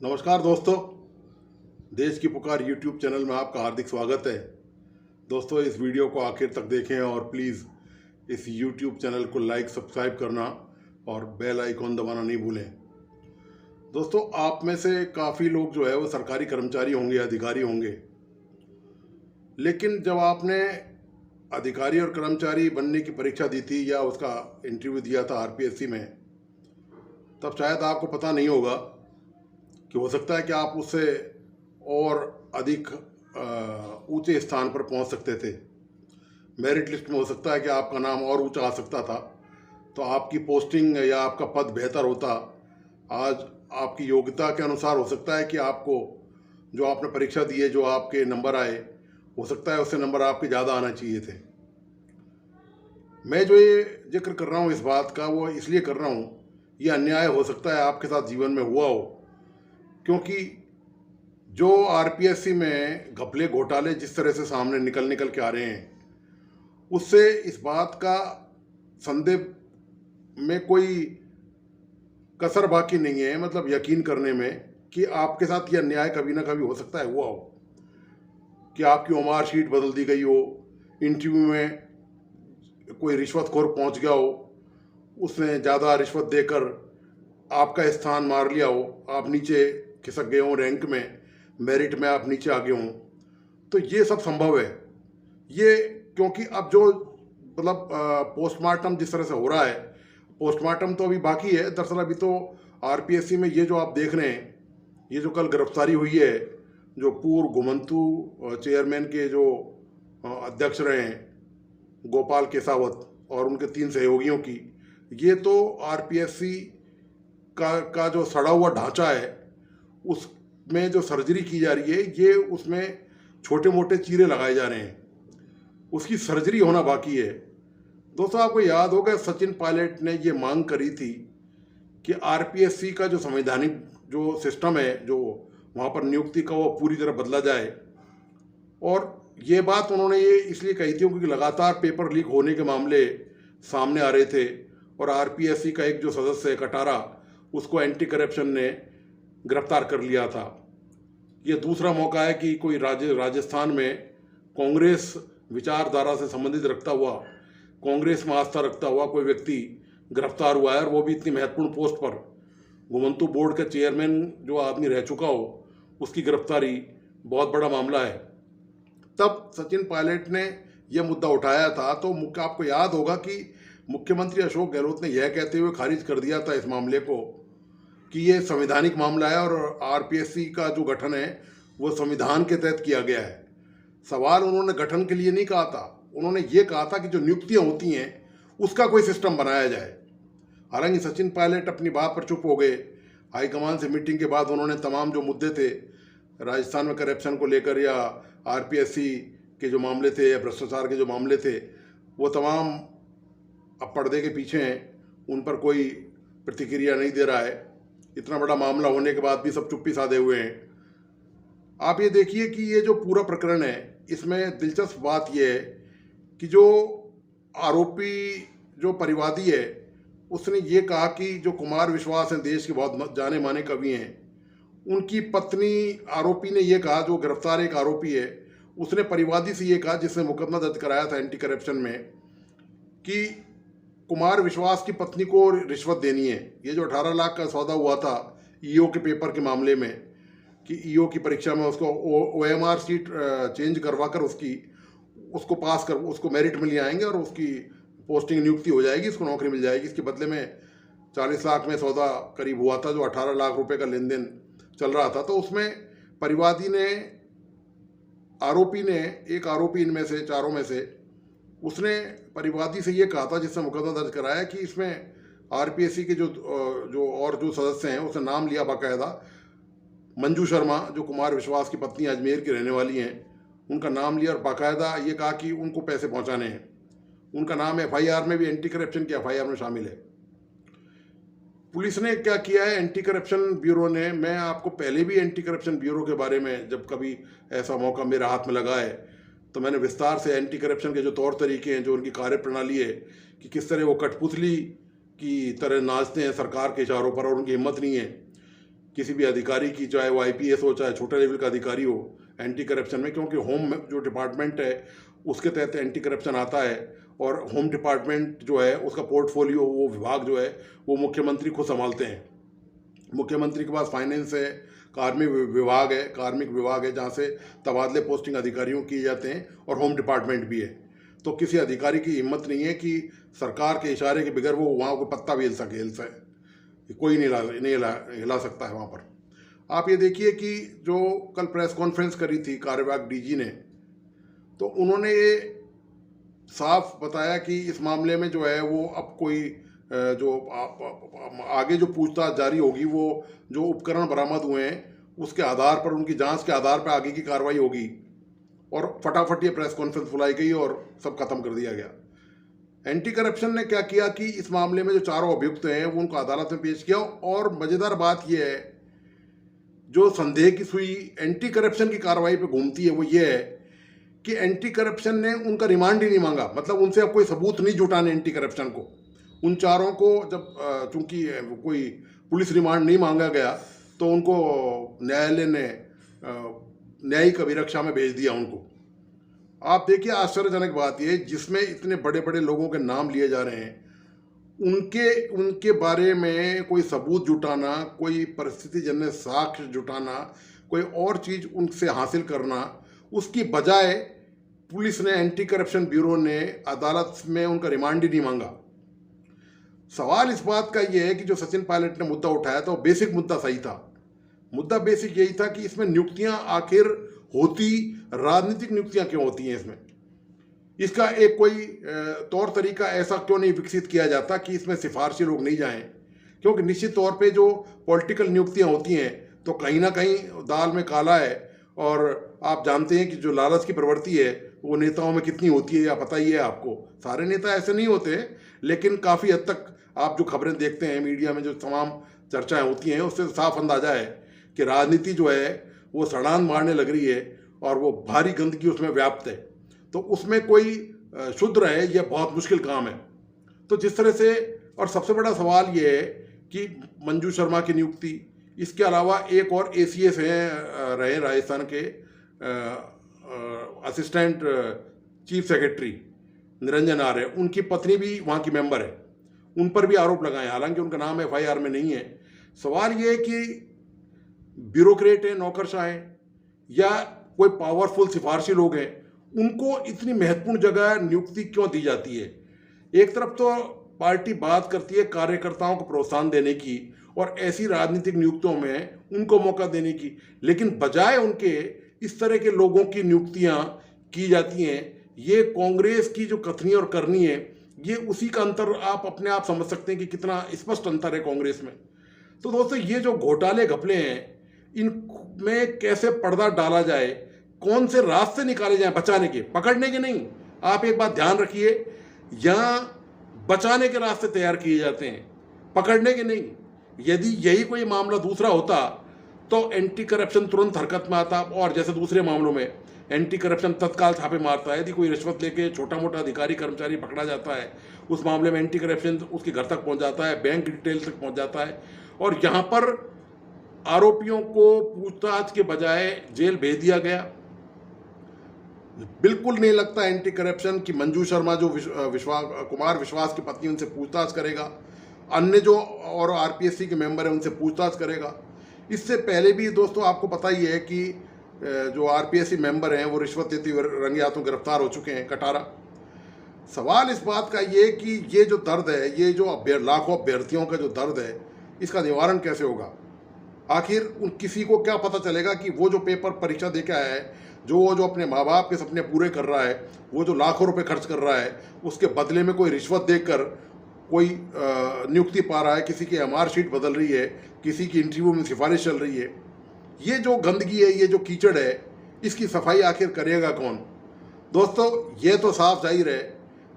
नमस्कार दोस्तों, देश की पुकार यूट्यूब चैनल में आपका हार्दिक स्वागत है। दोस्तों, इस वीडियो को आखिर तक देखें और प्लीज़ इस यूट्यूब चैनल को लाइक सब्सक्राइब करना और बेल आइकॉन दबाना नहीं भूलें। दोस्तों, आप में से काफ़ी लोग जो है वो सरकारी कर्मचारी होंगे, अधिकारी होंगे, लेकिन जब आपने अधिकारी और कर्मचारी बनने की परीक्षा दी थी या उसका इंटरव्यू दिया था आरपीएससी में, तब शायद आपको पता नहीं होगा कि हो सकता है कि आप उससे और अधिक ऊंचे स्थान पर पहुंच सकते थे। मेरिट लिस्ट में हो सकता है कि आपका नाम और ऊंचा आ सकता था, तो आपकी पोस्टिंग या आपका पद बेहतर होता। आज आपकी योग्यता के अनुसार हो सकता है कि आपको जो आपने परीक्षा दी है, जो आपके नंबर आए, हो सकता है उससे नंबर आपके ज़्यादा आना चाहिए थे। मैं जो ये जिक्र कर रहा हूँ इस बात का, वो इसलिए कर रहा हूँ, ये अन्याय हो सकता है आपके साथ जीवन में हुआ हो, क्योंकि जो आरपीएससी में घपले घोटाले जिस तरह से सामने निकल के आ रहे हैं, उससे इस बात का संदेह में कोई कसर बाकी नहीं है, मतलब यकीन करने में कि आपके साथ यह अन्याय कभी ना कभी हो सकता है हुआ हो, कि आपकी ओमार शीट बदल दी गई हो, इंटरव्यू में कोई रिश्वतखोर पहुंच गया हो, उसने ज़्यादा रिश्वत देकर आपका स्थान मार लिया हो, आप नीचे खिसक गए हों रैंक में, मेरिट में आप नीचे आ गए हों। तो ये सब संभव है। ये क्योंकि अब जो मतलब पोस्टमार्टम जिस तरह से हो रहा है, पोस्टमार्टम तो अभी बाकी है। दरअसल अभी तो आरपीएससी में ये जो आप देख रहे हैं, ये जो कल गिरफ्तारी हुई है, जो पूर्व घुमंतू चेयरमैन के जो अध्यक्ष रहे हैं गोपाल केसावत और उनके 3 सहयोगियों की, ये तो आरपीएससी का जो सड़ा हुआ ढांचा है उसमें जो सर्जरी की जा रही है, ये उसमें छोटे मोटे चीरे लगाए जा रहे हैं, उसकी सर्जरी होना बाकी है। दोस्तों, आपको याद होगा सचिन पायलट ने ये मांग करी थी कि आरपीएससी का जो संवैधानिक जो सिस्टम है, जो वहाँ पर नियुक्ति का, वो पूरी तरह बदला जाए। और ये बात उन्होंने ये इसलिए कही थी क्योंकि लगातार पेपर लीक होने के मामले सामने आ रहे थे और आरपीएससी का एक जो सदस्य है कटारा, उसको एंटी करप्शन ने गिरफ्तार कर लिया था। ये दूसरा मौका है कि कोई राजस्थान में कांग्रेस विचारधारा से संबंधित रखता हुआ, कांग्रेस में आस्था रखता हुआ कोई व्यक्ति गिरफ्तार हुआ है, और वो भी इतनी महत्वपूर्ण पोस्ट पर, घुमंतू बोर्ड का चेयरमैन जो आदमी रह चुका हो, उसकी गिरफ्तारी बहुत बड़ा मामला है। तब सचिन पायलट ने यह मुद्दा उठाया था, तो आपको याद होगा कि मुख्यमंत्री अशोक गहलोत ने यह कहते हुए खारिज कर दिया था इस मामले को कि ये संवैधानिक मामला है और आरपीएससी का जो गठन है वो संविधान के तहत किया गया है। सवाल उन्होंने गठन के लिए नहीं कहा था, उन्होंने ये कहा था कि जो नियुक्तियां होती हैं उसका कोई सिस्टम बनाया जाए। हालांकि सचिन पायलट अपनी बात पर चुप हो गए। हाईकमान से मीटिंग के बाद उन्होंने तमाम जो मुद्दे थे राजस्थान में करप्शन को लेकर या आरपीएससी के जो मामले थे या भ्रष्टाचार के जो मामले थे, वो तमाम अब पर्दे के पीछे हैं, उन पर कोई प्रतिक्रिया नहीं दे रहा है। इतना बड़ा मामला होने के बाद भी सब चुप्पी साधे हुए हैं। आप ये देखिए कि ये जो पूरा प्रकरण है, इसमें दिलचस्प बात यह है कि जो आरोपी जो परिवादी है, उसने ये कहा कि जो कुमार विश्वास हैं, देश के बहुत जाने माने कवि हैं, उनकी पत्नी, आरोपी ने ये कहा, जो गिरफ्तार एक आरोपी है, उसने परिवादी से ये कहा जिसने मुकदमा दर्ज कराया था एंटी करप्शन में, कि कुमार विश्वास की पत्नी को रिश्वत देनी है। ये जो 18 लाख का सौदा हुआ था ईओ के पेपर के मामले में, कि ईओ की परीक्षा में उसको ओएमआर सीट चेंज करवा कर उसको पास कर उसको मेरिट में ले आएंगे और उसकी पोस्टिंग नियुक्ति हो जाएगी, उसको नौकरी मिल जाएगी। इसके बदले में 40 लाख में सौदा करीब हुआ था, जो 18 लाख रुपए का लेन देन चल रहा था। तो उसमें परिवादी ने, आरोपी ने, एक आरोपी इनमें से चारों में से, उसने परिवादी से ये कहा था जिसने मुकदमा दर्ज कराया कि इसमें आरपीएससी के जो सदस्य हैं, उसने नाम लिया बाकायदा। मंजू शर्मा, जो कुमार विश्वास की पत्नी अजमेर की रहने वाली हैं, उनका नाम लिया और बाकायदा ये कहा कि उनको पैसे पहुंचाने हैं। उनका नाम एफआईआर में भी, एंटी करप्शन की एफआईआर में शामिल है। पुलिस ने क्या किया है, एंटी करप्शन ब्यूरो ने, मैं आपको पहले भी एंटी करप्शन ब्यूरो के बारे में जब कभी ऐसा मौका मेरे हाथ में लगा है तो मैंने विस्तार से एंटी करप्शन के जो तौर तरीके हैं, जो उनकी कार्यप्रणाली है, कि किस तरह वो कठपुतली की तरह नाचते हैं सरकार के इशारों पर और उनकी हिम्मत नहीं है किसी भी अधिकारी की, चाहे वो आईपीएस हो चाहे छोटे लेवल का अधिकारी हो, एंटी करप्शन में, क्योंकि होम जो डिपार्टमेंट है उसके तहत एंटी करप्शन आता है। और होम डिपार्टमेंट जो है उसका पोर्टफोलियो, वो विभाग जो है वो मुख्यमंत्री खुद संभालते हैं। मुख्यमंत्री के पास फाइनेंस है, कार्मिक विभाग है जहाँ से तबादले पोस्टिंग अधिकारियों किए जाते हैं, और होम डिपार्टमेंट भी है। तो किसी अधिकारी की हिम्मत नहीं है कि सरकार के इशारे के बगैर वो वहाँ को पत्ता भी हिल सके, कोई नहीं हिला सकता है वहाँ पर। आप ये देखिए कि जो कल प्रेस कॉन्फ्रेंस करी थी कार्यवाहक डीजी ने, तो उन्होंने ये साफ बताया कि इस मामले में जो है वो अब कोई जो आगे जो पूछताछ जारी होगी, वो जो उपकरण बरामद हुए हैं उसके आधार पर, उनकी जांच के आधार पर आगे की कार्रवाई होगी। और फटाफट ये प्रेस कॉन्फ्रेंस बुलाई गई और सब खत्म कर दिया गया। एंटी करप्शन ने क्या किया कि इस मामले में जो चारों अभियुक्त हैं वो उनको अदालत में पेश किया। और मज़ेदार बात यह है, जो संदेह की सुई एंटी करप्शन की कार्रवाई पे घूमती है वो ये है कि एंटी करप्शन ने उनका रिमांड ही नहीं मांगा। मतलब उनसे अब कोई सबूत नहीं जुटाने एंटी करप्शन को। उन चारों को जब चूंकि कोई पुलिस रिमांड नहीं मांगा गया तो उनको न्यायालय ने न्यायिक अभिरक्षा में भेज दिया उनको। आप देखिए आश्चर्यजनक बात यह, जिसमें इतने बड़े बड़े लोगों के नाम लिए जा रहे हैं, उनके बारे में कोई सबूत जुटाना, कोई परिस्थितिजन्य साक्ष्य जुटाना, कोई और चीज़ उनसे हासिल करना, उसकी बजाय पुलिस ने, एंटी करप्शन ब्यूरो ने अदालत में उनका रिमांड ही नहीं मांगा। सवाल इस बात का ये है कि जो सचिन पायलट ने मुद्दा उठाया था वो बेसिक मुद्दा सही था। मुद्दा बेसिक यही था कि इसमें नियुक्तियां आखिर होती, राजनीतिक नियुक्तियां क्यों होती हैं इसमें, इसका एक कोई तौर तरीका ऐसा क्यों नहीं विकसित किया जाता कि इसमें सिफारशी लोग नहीं जाएं। क्योंकि निश्चित तौर पे जो पॉलिटिकल नियुक्तियां होती हैं तो कहीं ना कहीं दाल में काला है। और आप जानते हैं कि जो लालच की प्रवृत्ति है वो नेताओं में कितनी होती है, या पता ही है आपको। सारे नेता ऐसे नहीं होते, लेकिन काफ़ी हद तक आप जो खबरें देखते हैं मीडिया में, जो तमाम चर्चाएं होती हैं, उससे साफ अंदाजा है कि राजनीति जो है वो सड़ान मारने लग रही है और वो भारी गंदगी उसमें व्याप्त है। तो उसमें कोई शुद्ध रहे यह बहुत मुश्किल काम है। तो जिस तरह से, और सबसे बड़ा सवाल ये है कि मंजू शर्मा की नियुक्ति, इसके अलावा एक और एसीएस हैं रहे राजस्थान के assistant chief secretary Niranjan Arya, उनकी पत्नी भी वहाँ की मेंबर है, उन पर भी आरोप लगाए, हालांकि उनका नाम एफआईआर में नहीं है। सवाल ये है कि ब्यूरोक्रेट हैं, नौकरशाह हैं, या कोई पावरफुल सिफारशी लोग हैं, उनको इतनी महत्वपूर्ण जगह नियुक्ति क्यों दी जाती है। एक तरफ तो पार्टी बात करती है कार्यकर्ताओं को प्रोत्साहन देने की और ऐसी राजनीतिक नियुक्तियों में उनको मौका देने की, लेकिन बजाय उनके इस तरह के लोगों की नियुक्तियां की जाती हैं। ये कांग्रेस की जो कथनी और करनी है, ये उसी का अंतर आप अपने आप समझ सकते हैं कि कितना स्पष्ट अंतर है कांग्रेस में। तो दोस्तों, ये जो घोटाले घपले हैं, इनमें कैसे पर्दा डाला जाए, कौन से रास्ते निकाले जाएं बचाने के, पकड़ने के नहीं। आप एक बात ध्यान रखिए, यहाँ बचाने के रास्ते तैयार किए जाते हैं, पकड़ने के नहीं। यदि यही कोई मामला दूसरा होता तो एंटी करप्शन तुरंत हरकत में आता, और जैसे दूसरे मामलों में एंटी करप्शन तत्काल छापे मारता है। यदि कोई रिश्वत लेके छोटा मोटा अधिकारी कर्मचारी पकड़ा जाता है, उस मामले में एंटी करप्शन उसके घर तक पहुंच जाता है, बैंक डिटेल तक पहुंच जाता है, और यहाँ पर आरोपियों को पूछताछ के बजाय जेल भेज दिया गया। बिल्कुल नहीं लगता एंटी करप्शन की मंजू शर्मा जो कुमार विश्वास की पत्नी, उनसे पूछताछ करेगा, अन्य जो और आरपीएससी के मेंबर हैं उनसे पूछताछ करेगा। इससे पहले भी दोस्तों आपको पता ही है कि जो आरपीएससी मेंबर हैं वो रिश्वत देते हुए रंगे हाथों गिरफ्तार हो चुके हैं, कटारा। सवाल इस बात का ये कि ये जो दर्द है, ये जो लाखों अभ्यर्थियों का जो दर्द है, इसका निवारण कैसे होगा। आखिर किसी को क्या पता चलेगा कि वो जो पेपर परीक्षा दे के आया है, जो अपने माँ बाप के सपने पूरे कर रहा है, वो जो लाखों रुपए खर्च कर रहा है, उसके बदले में कोई रिश्वत देकर कोई नियुक्ति पा रहा है, किसी की एमआर शीट बदल रही है, किसी की इंटरव्यू में सिफारिश चल रही है। ये जो गंदगी है, ये जो कीचड़ है, इसकी सफाई आखिर करेगा कौन। दोस्तों, ये तो साफ जाहिर है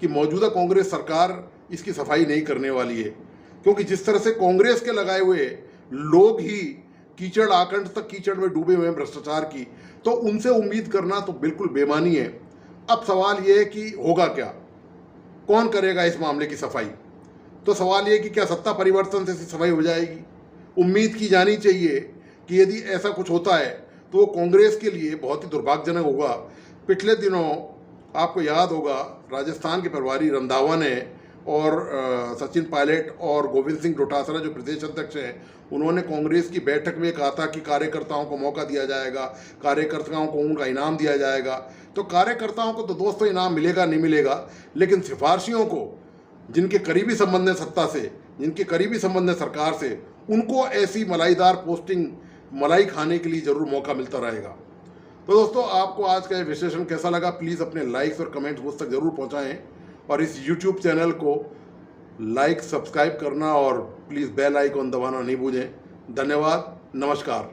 कि मौजूदा कांग्रेस सरकार इसकी सफाई नहीं करने वाली है, क्योंकि जिस तरह से कांग्रेस के लगाए हुए लोग ही कीचड़, आकंठ तक कीचड़ में डूबे हुए हैं भ्रष्टाचार की, तो उनसे उम्मीद करना तो बिल्कुल बेमानी है। अब सवाल ये है कि होगा क्या, कौन करेगा इस मामले की सफाई। तो सवाल ये कि क्या सत्ता परिवर्तन से सफाई हो जाएगी, उम्मीद की जानी चाहिए कि यदि ऐसा कुछ होता है तो वो कांग्रेस के लिए बहुत ही दुर्भाग्यजनक होगा। पिछले दिनों आपको याद होगा राजस्थान के प्रभारी रंधावा ने और सचिन पायलट और गोविंद सिंह डोटासरा जो प्रदेश अध्यक्ष हैं, उन्होंने कांग्रेस की बैठक में कहा था कि कार्यकर्ताओं को मौका दिया जाएगा, कार्यकर्ताओं को उनका इनाम दिया जाएगा। तो कार्यकर्ताओं को तो दोस्तों इनाम मिलेगा नहीं मिलेगा, लेकिन सिफारशियों को, जिनके करीबी संबंध है सत्ता से, जिनके करीबी संबंध है सरकार से, उनको ऐसी मलाईदार पोस्टिंग, मलाई खाने के लिए ज़रूर मौका मिलता रहेगा। तो दोस्तों, आपको आज का ये विश्लेषण कैसा लगा, प्लीज़ अपने लाइक्स और कमेंट्स मुझ तक ज़रूर पहुँचाएँ और इस YouTube चैनल को लाइक, सब्सक्राइब करना और प्लीज़ बेल आइकॉन दबाना नहीं भूलें। धन्यवाद, नमस्कार।